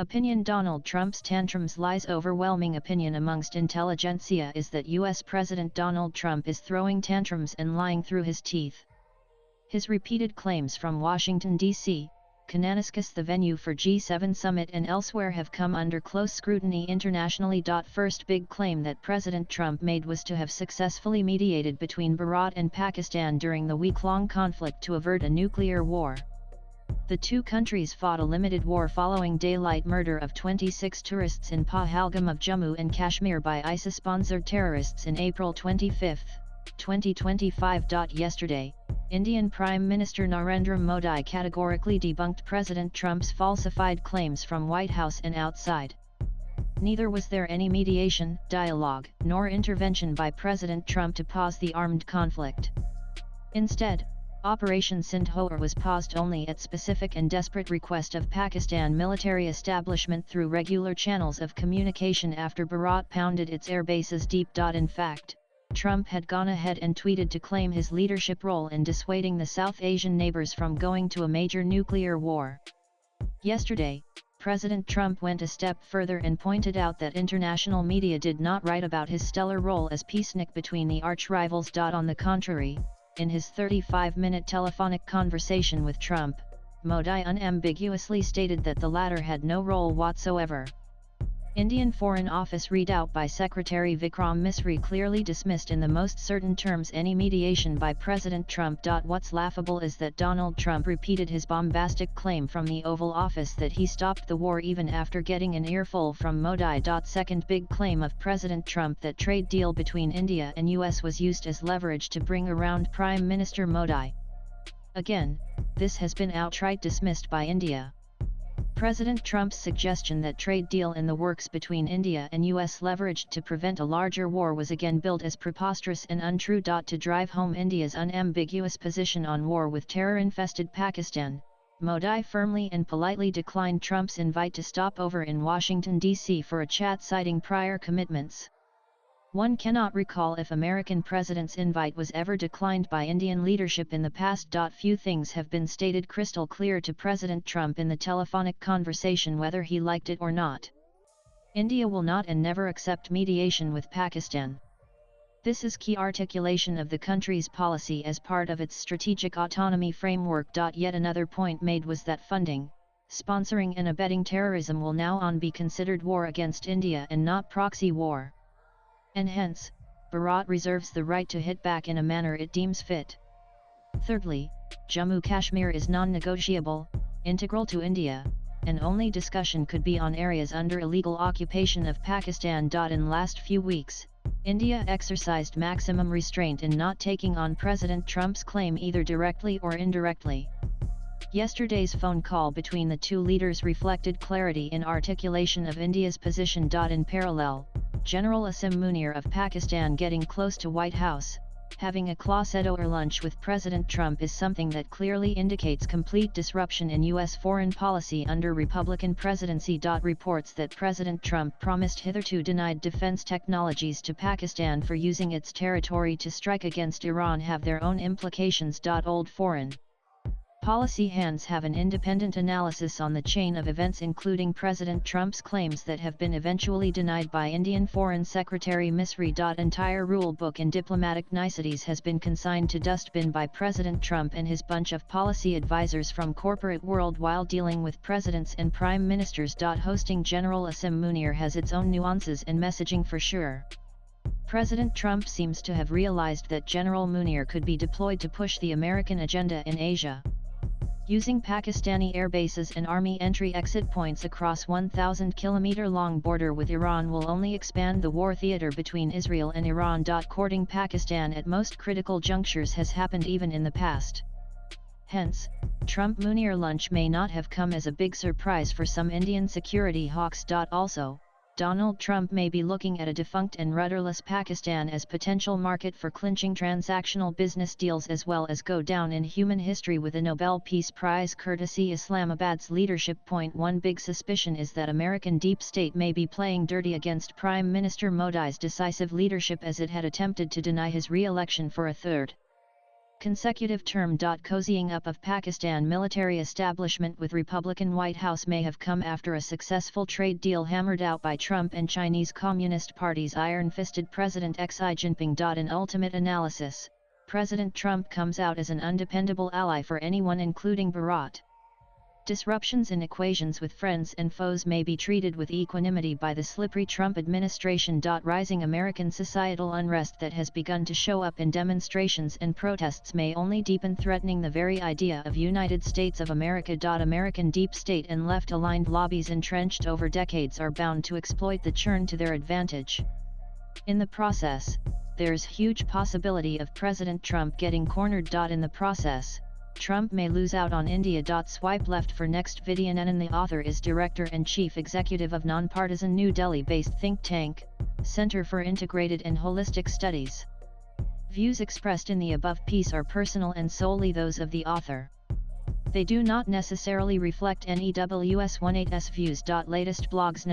Opinion: Donald Trump's tantrums lies. Overwhelming opinion amongst intelligentsia is that US President Donald Trump is throwing tantrums and lying through his teeth. His repeated claims from Washington, D.C., Cananiscus, the venue for G7 summit, and elsewhere have come under close scrutiny internationally. First big claim that President Trump made was to have successfully mediated between Bharat and Pakistan during the week-long conflict to avert a nuclear war. The two countries fought a limited war following daylight murder of 26 tourists in Pahalgam of Jammu and Kashmir by ISIS-sponsored terrorists in April 25, 2025. Yesterday, Indian Prime Minister Narendra Modi categorically debunked President Trump's falsified claims from White House and outside. Neither was there any mediation, dialogue, nor intervention by President Trump to pause the armed conflict. Instead, Operation Sindhor was paused only at specific and desperate request of Pakistan military establishment through regular channels of communication after Bharat pounded its air bases deep. In fact, Trump had gone ahead and tweeted to claim his leadership role in dissuading the South Asian neighbors from going to a major nuclear war. Yesterday, President Trump went a step further and pointed out that international media did not write about his stellar role as peacenik between the arch-rivals. On the contrary, in his 35-minute telephonic conversation with Trump, Modi unambiguously stated that the latter had no role whatsoever. Indian Foreign Office readout by Secretary Vikram Misri clearly dismissed in the most certain terms any mediation by President Trump. What's laughable is that Donald Trump repeated his bombastic claim from the Oval Office that he stopped the war even after getting an earful from Modi. Second big claim of President Trump that trade deal between India and US was used as leverage to bring around Prime Minister Modi. Again, this has been outright dismissed by India. President Trump's suggestion that trade deal in the works between India and US leveraged to prevent a larger war was again billed as preposterous and untrue. To drive home India's unambiguous position on war with terror-infested Pakistan, Modi firmly and politely declined Trump's invite to stop over in Washington, D.C. for a chat, citing prior commitments. One cannot recall if American president's invite was ever declined by Indian leadership in the past. Few things have been stated crystal clear to President Trump in the telephonic conversation whether he liked it or not. India will not and never accept mediation with Pakistan. This is key articulation of the country's policy as part of its strategic autonomy framework. Yet another point made was that funding, sponsoring and abetting terrorism will now on be considered war against India and not proxy war. And hence, Bharat reserves the right to hit back in a manner it deems fit. Thirdly, Jammu Kashmir is non-negotiable, integral to India, and only discussion could be on areas under illegal occupation of Pakistan. In last few weeks, India exercised maximum restraint in not taking on President Trump's claim either directly or indirectly. Yesterday's phone call between the two leaders reflected clarity in articulation of India's position. In parallel, General Asim Munir of Pakistan getting close to White House, having a closeto or lunch with President Trump is something that clearly indicates complete disruption in U.S. foreign policy under Republican presidency. Reports that President Trump promised hitherto denied defense technologies to Pakistan for using its territory to strike against Iran have their own implications. Old foreign policy hands have an independent analysis on the chain of events, including President Trump's claims that have been eventually denied by Indian Foreign Secretary Misri. Entire rule book in diplomatic niceties has been consigned to dustbin by President Trump and his bunch of policy advisors from corporate world while dealing with presidents and prime ministers. Hosting General Asim Munir has its own nuances and messaging for sure. President Trump seems to have realized that General Munir could be deployed to push the American agenda in Asia. Using Pakistani airbases and army entry-exit points across 1,000-kilometer-long border with Iran will only expand the war theater between Israel and Iran. Courting Pakistan at most critical junctures has happened even in the past. Hence, Trump-Munir lunch may not have come as a big surprise for some Indian security hawks. Also, Donald Trump may be looking at a defunct and rudderless Pakistan as potential market for clinching transactional business deals, as well as go down in human history with a Nobel Peace Prize courtesy Islamabad's leadership. One big suspicion is that American deep state may be playing dirty against Prime Minister Modi's decisive leadership as it had attempted to deny his re-election for a third Consecutive term. Cozying up of Pakistan military establishment with Republican White House may have come after a successful trade deal hammered out by Trump and Chinese Communist Party's iron-fisted President Xi Jinping. In ultimate analysis, President Trump comes out as an undependable ally for anyone including Bharat. Disruptions in equations with friends and foes may be treated with equanimity by the slippery Trump administration. Rising American societal unrest that has begun to show up in demonstrations and protests may only deepen, threatening the very idea of United States of America. American deep state and left-aligned lobbies entrenched over decades are bound to exploit the churn to their advantage. In the process, there's huge possibility of President Trump getting cornered. In the process, Trump may lose out on India. Swipe left for next video. And the author is Director and Chief Executive of nonpartisan New Delhi-based think tank, Center for Integrated and Holistic Studies. Views expressed in the above piece are personal and solely those of the author. They do not necessarily reflect NEWS18's views. Latest blogs.